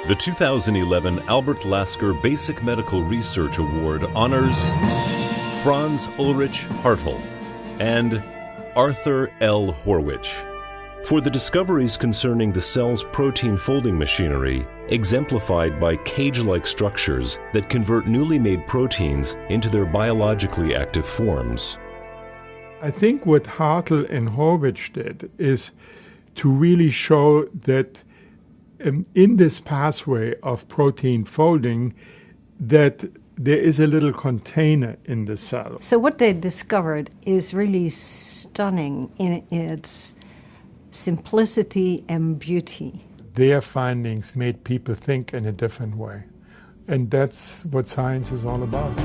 The 2011 Albert Lasker Basic Medical Research Award honors Franz-Ulrich Hartl and Arthur L. Horwich for the discoveries concerning the cell's protein folding machinery, exemplified by cage-like structures that convert newly made proteins into their biologically active forms. I think what Hartl and Horwich did is to really show that in this pathway of protein folding, that there is a little container in the cell. So what they discovered is really stunning in its simplicity and beauty. Their findings made people think in a different way. And that's what science is all about.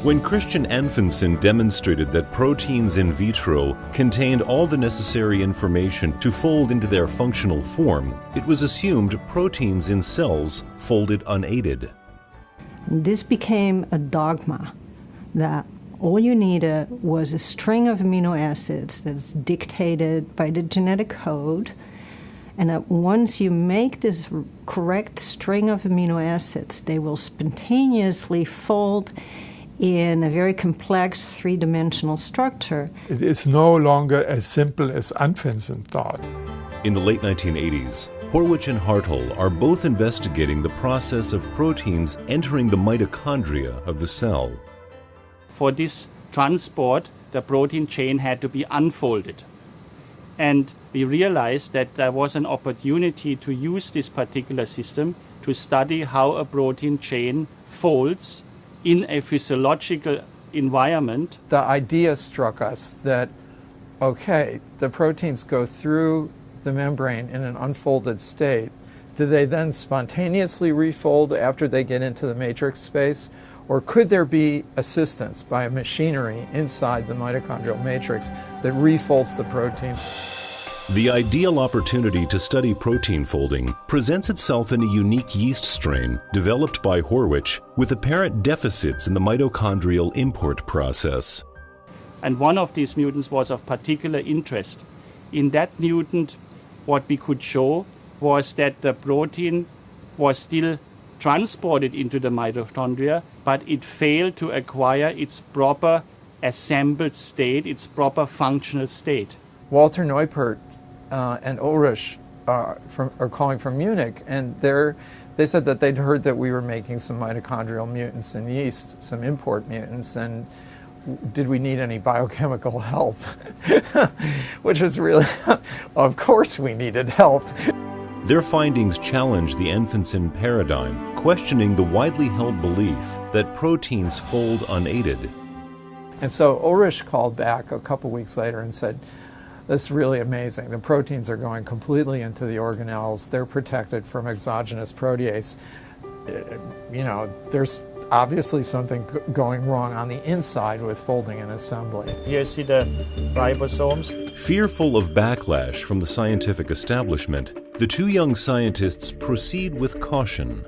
When Christian Anfinsen demonstrated that proteins in vitro contained all the necessary information to fold into their functional form, it was assumed proteins in cells folded unaided. This became a dogma that all you needed was a string of amino acids that's dictated by the genetic code, and that once you make this correct string of amino acids, they will spontaneously fold in a very complex three-dimensional structure. It is no longer as simple as Anfinsen thought. In the late 1980s, Horwich and Hartl are both investigating the process of proteins entering the mitochondria of the cell. For this transport, the protein chain had to be unfolded. And we realized that there was an opportunity to use this particular system to study how a protein chain folds in a physiological environment. The idea struck us that, okay, the proteins go through the membrane in an unfolded state. Do they then spontaneously refold after they get into the matrix space? Or could there be assistance by a machinery inside the mitochondrial matrix that refolds the protein? The ideal opportunity to study protein folding presents itself in a unique yeast strain developed by Horwich with apparent deficits in the mitochondrial import process. And one of these mutants was of particular interest. In that mutant, what we could show was that the protein was still transported into the mitochondria, but it failed to acquire its proper assembled state, its proper functional state. Walter Neupert and Ulrich are calling from Munich, and they said that they'd heard that we were making some mitochondrial mutants in yeast, some import mutants, and did we need any biochemical help? Which was really, of course we needed help. Their findings challenge the Anfinsen paradigm, questioning the widely held belief that proteins fold unaided. And so Ulrich called back a couple weeks later and said, "This is really amazing. The proteins are going completely into the organelles. They're protected from exogenous protease. You know, there's obviously something going wrong on the inside with folding and assembly." Here you see the ribosomes. Fearful of backlash from the scientific establishment, the two young scientists proceed with caution.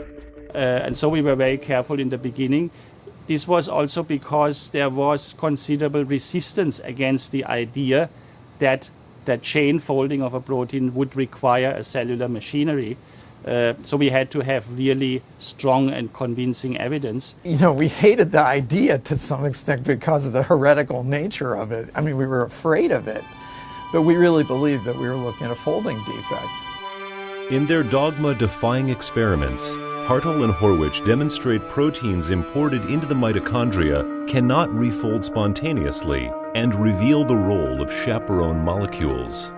And so we were very careful in the beginning. This was also because there was considerable resistance against the idea that the chain folding of a protein would require a cellular machinery. So we had to have really strong and convincing evidence. You know, we hated the idea to some extent because of the heretical nature of it. I mean, we were afraid of it, but we really believed that we were looking at a folding defect. In their dogma-defying experiments, Hartl and Horwich demonstrate proteins imported into the mitochondria cannot refold spontaneously and reveal the role of chaperone molecules.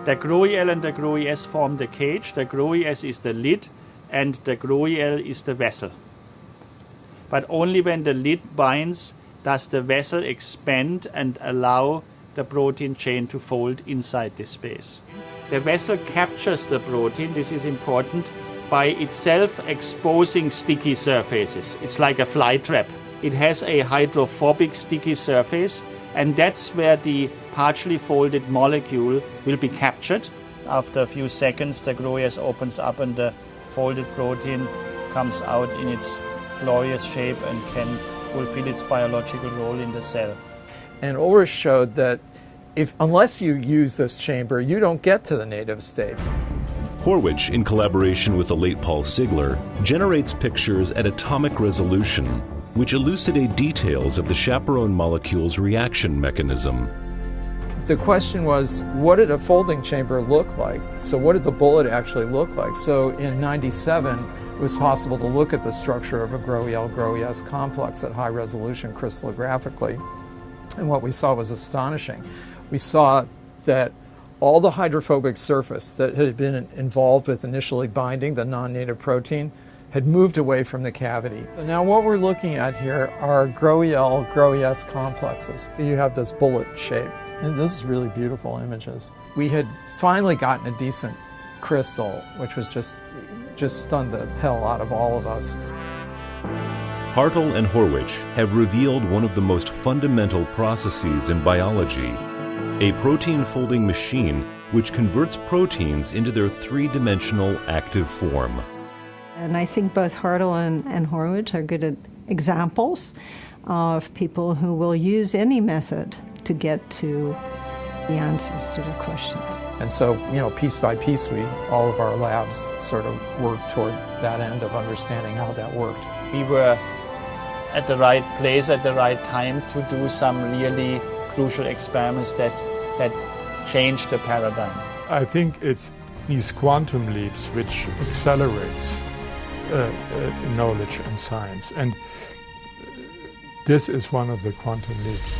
The GROEL and the GROES form the cage. The GROES is the lid, and the GROEL is the vessel. But only when the lid binds does the vessel expand and allow the protein chain to fold inside this space. The vessel captures the protein, this is important, by itself exposing sticky surfaces. It's like a fly trap. It has a hydrophobic sticky surface, and that's where the partially folded molecule will be captured. After a few seconds, the GROES opens up and the folded protein comes out in its glorious shape and can fulfill its biological role in the cell. And Ulrich showed that unless you use this chamber, you don't get to the native state. Horwich, in collaboration with the late Paul Sigler, generates pictures at atomic resolution, which elucidate details of the chaperone molecule's reaction mechanism. The question was, what did a folding chamber look like? So what did the bullet actually look like? So in '97, it was possible to look at the structure of a GRO-EL-GRO-ES complex at high resolution crystallographically. And what we saw was astonishing. We saw that all the hydrophobic surface that had been involved with initially binding the non-native protein had moved away from the cavity. So now what we're looking at here are GRO-EL, GRO-ES complexes. You have this bullet shape, and this is really beautiful images. We had finally gotten a decent crystal, which was just stunned the hell out of all of us. Hartl and Horwich have revealed one of the most fundamental processes in biology, a protein folding machine which converts proteins into their three-dimensional active form. And I think both Hartl and Horwich are good examples of people who will use any method to get to the answers to their questions. And so, piece by piece, all of our labs sort of worked toward that end of understanding how that worked. We were at the right place at the right time to do some really crucial experiments that changed the paradigm. I think it's these quantum leaps which accelerates knowledge and science, and this is one of the quantum leaps.